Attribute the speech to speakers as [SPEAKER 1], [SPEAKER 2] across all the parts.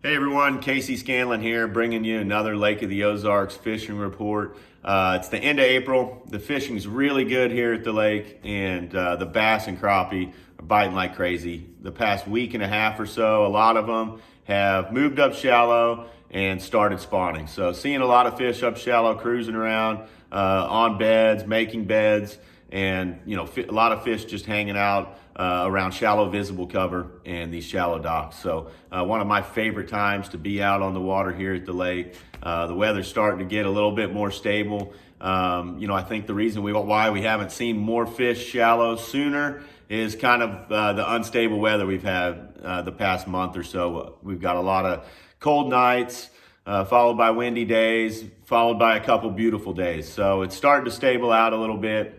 [SPEAKER 1] Hey everyone, Casey Scanlon here, bringing you another Lake of the Ozarks fishing report. It's the end of April. The fishing's really good here at the lake, and the bass and crappie are biting like crazy. The past week and a half or so, a lot of them have moved up shallow and started spawning. So seeing a lot of fish up shallow cruising around on beds, making beds, and a lot of fish just hanging out around shallow visible cover and these shallow docks. So one of my favorite times to be out on the water here at the lake. The weather's starting to get a little bit more stable. I think the reason why we haven't seen more fish shallow sooner is kind of the unstable weather we've had the past month or so. We've got a lot of cold nights, followed by windy days, followed by a couple beautiful days. So it's starting to stable out a little bit.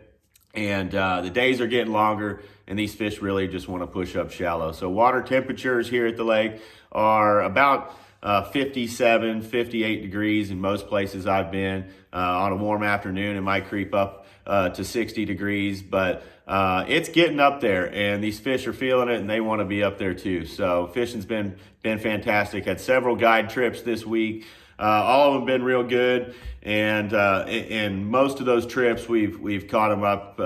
[SPEAKER 1] And the days are getting longer, and these fish really just want to push up shallow. So water temperatures here at the lake are about 57, 58 degrees in most places I've been. On a warm afternoon, it might creep up to 60 degrees, but it's getting up there, and these fish are feeling it, and they want to be up there too. So fishing's been fantastic. Had several guide trips this week. All of them been real good, and most of those trips we've caught them up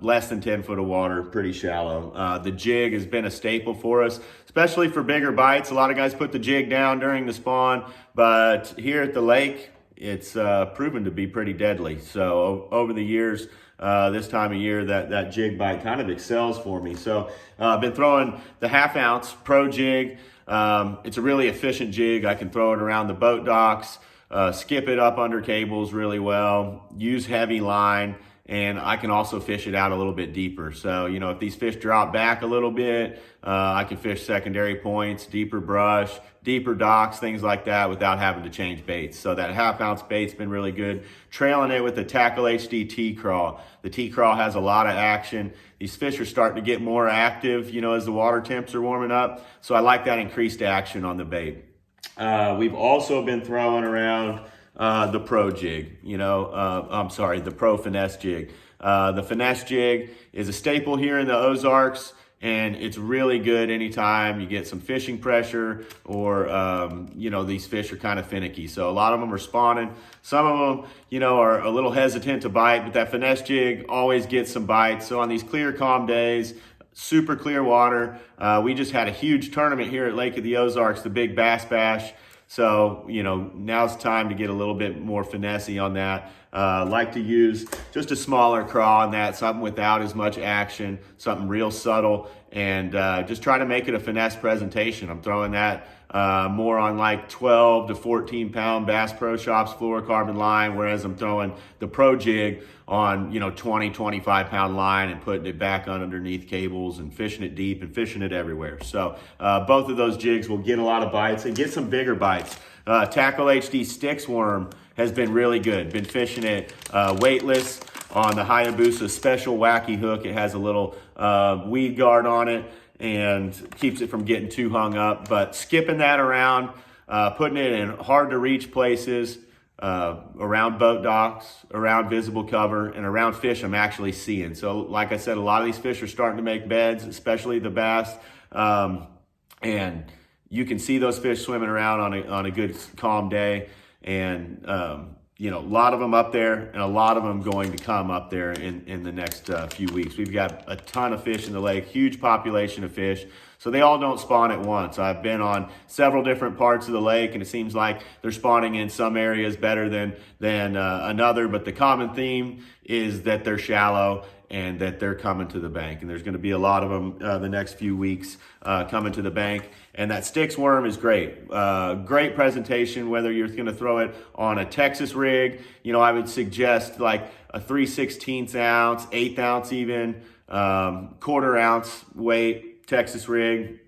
[SPEAKER 1] less than 10 foot of water, pretty shallow. The jig has been a staple for us, especially for bigger bites. A lot of guys put the jig down during the spawn, but here at the lake, it's proven to be pretty deadly. So over the years, this time of year, that jig bite kind of excels for me. So I've been throwing the 1/2 ounce pro jig. It's a really efficient jig. I can throw it around the boat docks, skip it up under cables really well, use heavy line, and I can also fish it out a little bit deeper. So, if these fish drop back a little bit, I can fish secondary points, deeper brush, deeper docks, things like that without having to change baits. So that 1/2 ounce bait's been really good. Trailing it with the Tackle HD T-Crawl. The T-Crawl has a lot of action. These fish are starting to get more active, as the water temps are warming up. So I like that increased action on the bait. We've also been throwing around the pro jig, the pro finesse jig. The finesse jig is a staple here in the Ozarks, and it's really good anytime you get some fishing pressure or, these fish are kind of finicky. So a lot of them are spawning. Some of them, are a little hesitant to bite, but that finesse jig always gets some bites. So on these clear, calm days, super clear water, we just had a huge tournament here at Lake of the Ozarks, the Big Bass Bash. So, now's time to get a little bit more finessey on that. Like to use just a smaller craw on that, something without as much action, something real subtle, and just try to make it a finesse presentation. I'm throwing that more on like 12 to 14 pound Bass Pro Shops fluorocarbon line, whereas I'm throwing the Pro Jig on 20, 25 pound line and putting it back underneath cables and fishing it deep and fishing it everywhere. So both of those jigs will get a lot of bites and get some bigger bites. Tackle HD Sticks Worm has been really good. Been fishing it weightless on the Hayabusa special wacky hook. It has a little weed guard on it and keeps it from getting too hung up. But skipping that around, putting it in hard to reach places, around boat docks, around visible cover, and around fish I'm actually seeing. So like I said, a lot of these fish are starting to make beds, especially the bass. And you can see those fish swimming around on a good calm day. And, a lot of them up there and a lot of them going to come up there in the next few weeks. We've got a ton of fish in the lake, huge population of fish. So they all don't spawn at once. I've been on several different parts of the lake, and it seems like they're spawning in some areas better than another. But the common theme is that they're shallow and that they're coming to the bank. And there's going to be a lot of them the next few weeks coming to the bank. And that sticks worm is great. Great presentation, whether you're going to throw it on a Texas rig. I would suggest like a 3/16 ounce, 1/8 ounce even, 1/4 ounce weight Texas rig.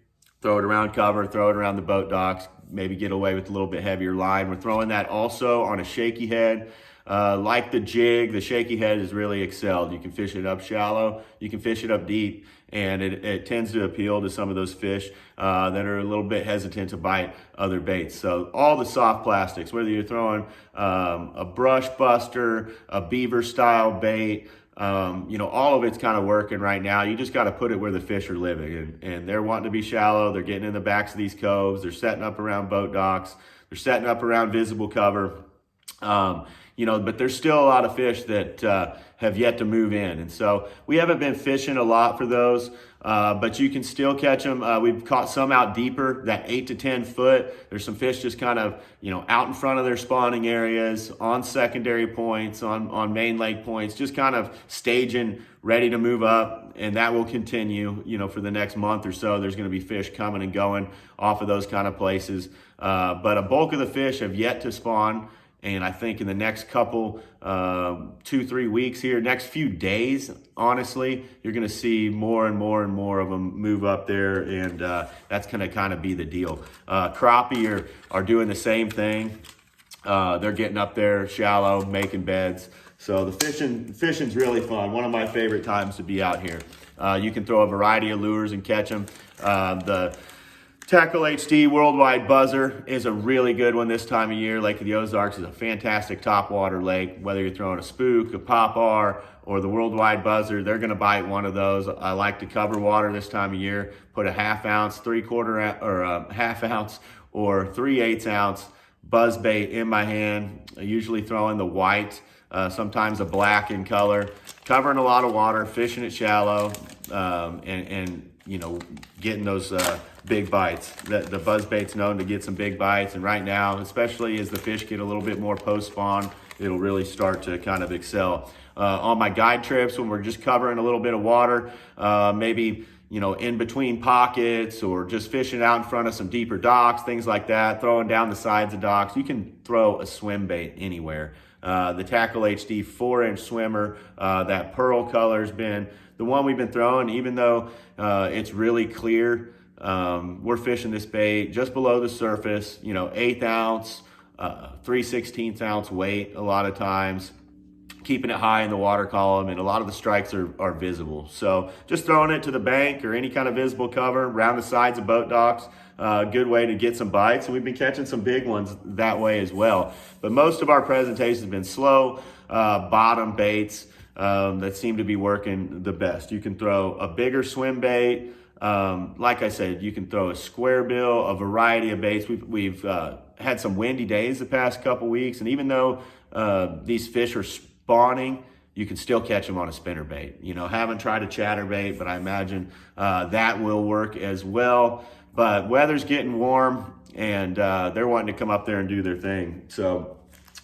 [SPEAKER 1] Throw it around cover, throw it around the boat docks, maybe get away with a little bit heavier line. We're throwing that also on a shaky head. Like the jig, the shaky head is really excelled. You can fish it up shallow, you can fish it up deep, and it tends to appeal to some of those fish that are a little bit hesitant to bite other baits. So all the soft plastics, whether you're throwing a brush buster, a beaver style bait, All of it's kind of working right now. You just got to put it where the fish are living, and they're wanting to be shallow. They're getting in the backs of these coves. They're setting up around boat docks. They're setting up around visible cover. But there's still a lot of fish that have yet to move in. And so we haven't been fishing a lot for those, but you can still catch them. We've caught some out deeper, that 8 to 10 foot. There's some fish just kind of, out in front of their spawning areas, on secondary points, on main lake points, just kind of staging, ready to move up. And that will continue, for the next month or so. There's going to be fish coming and going off of those kind of places. But a bulk of the fish have yet to spawn. And I think in the next couple, 2-3 weeks here, next few days, honestly, you're going to see more and more and more of them move up there. And that's going to kind of be the deal. Crappie are doing the same thing. They're getting up there shallow, making beds. So the fishing's really fun. One of my favorite times to be out here. You can throw a variety of lures and catch them. The Tackle HD Worldwide Buzzer is a really good one this time of year. Lake of the Ozarks is a fantastic topwater lake. Whether you're throwing a spook, a popar, or the Worldwide Buzzer, they're going to bite one of those. I like to cover water this time of year. Put a half ounce, half ounce, or 3/8 ounce buzz bait in my hand. I usually throw in the white, sometimes a black in color. Covering a lot of water, fishing it shallow, and getting those big bites. The buzz bait's known to get some big bites, and right now, especially as the fish get a little bit more post-spawn, it'll really start to kind of excel. On my guide trips, when we're just covering a little bit of water, maybe in between pockets, or just fishing out in front of some deeper docks, things like that, throwing down the sides of docks, you can throw a swim bait anywhere. The Tackle HD 4-inch swimmer, that pearl color has been the one we've been throwing. Even though it's really clear, we're fishing this bait just below the surface, 1/8 ounce, 3/16 ounce weight a lot of times, keeping it high in the water column, and a lot of the strikes are visible. So just throwing it to the bank or any kind of visible cover around the sides of boat docks, good way to get some bites. And we've been catching some big ones that way as well. But most of our presentation has been slow bottom baits that seem to be working the best. You can throw a bigger swim bait. Like I said, you can throw a square bill, a variety of baits. We've had some windy days the past couple weeks, and even though these fish are spawning, you can still catch them on a spinner bait. Haven't tried a chatter bait, but I imagine that will work as well. But weather's getting warm, and they're wanting to come up there and do their thing. So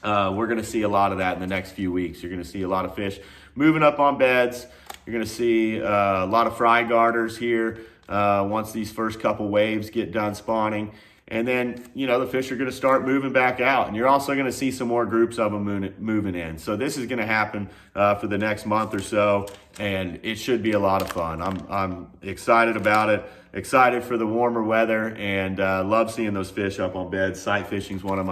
[SPEAKER 1] we're going to see a lot of that in the next few weeks. You're going to see a lot of fish moving up on beds. You're going to see a lot of fry garters here once these first couple waves get done spawning. And then, the fish are going to start moving back out. And you're also going to see some more groups of them moving in. So this is going to happen for the next month or so. And it should be a lot of fun. I'm excited about it. Excited for the warmer weather, and love seeing those fish up on beds. Sight fishing is one of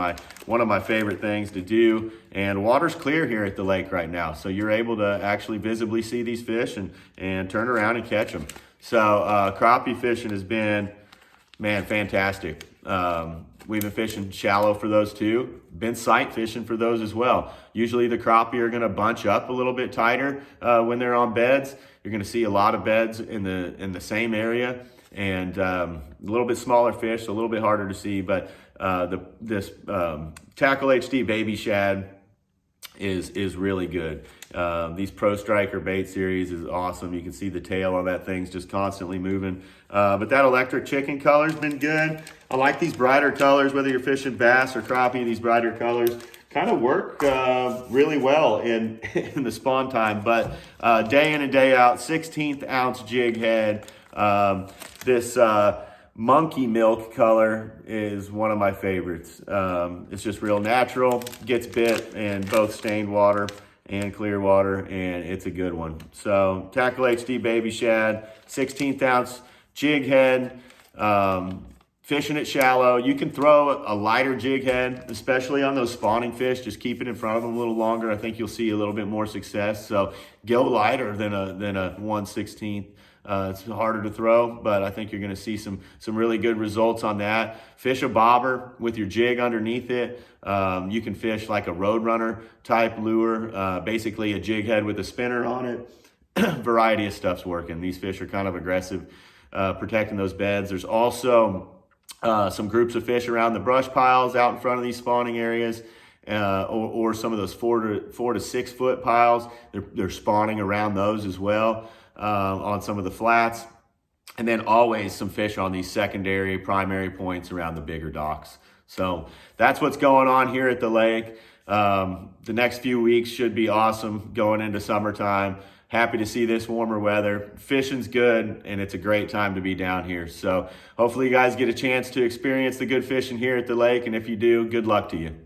[SPEAKER 1] my favorite things to do. And water's clear here at the lake right now. So you're able to actually visibly see these fish and turn around and catch them. So crappie fishing has been, fantastic. We've been fishing shallow for those too. Been sight fishing for those as well. Usually the crappie are going to bunch up a little bit tighter when they're on beds. You're going to see a lot of beds in the same area, and a little bit smaller fish, so a little bit harder to see. But this Tackle HD Baby Shad is really good. These Pro Striker bait series is awesome. You can see the tail on that thing's just constantly moving. But that electric chicken color's been good. I like these brighter colors, whether you're fishing bass or crappie. These brighter colors kind of work really well in the spawn time. But day in and day out, 16th ounce jig head. This monkey milk color is one of my favorites. It's just real natural, gets bit in both stained water and clear water, and it's a good one. So Tackle HD Baby Shad, 16th ounce jig head, fishing it shallow. You can throw a lighter jig head, especially on those spawning fish. Just keep it in front of them a little longer. I think you'll see a little bit more success. So go lighter than a 1/16 It's harder to throw, but I think you're going to see some really good results on that. Fish a bobber with your jig underneath it. You can fish like a Roadrunner type lure, basically a jig head with a spinner on it. Variety of stuff's working. These fish are kind of aggressive, protecting those beds. There's also some groups of fish around the brush piles out in front of these spawning areas, or some of those 4 to 6 foot piles. They're spawning around those as well, on some of the flats. And then always some fish on these secondary, primary points around the bigger docks. So that's what's going on here at the lake. The next few weeks should be awesome going into summertime. Happy to see this warmer weather. Fishing's good, and it's a great time to be down here. So hopefully you guys get a chance to experience the good fishing here at the lake, and if you do, good luck to you.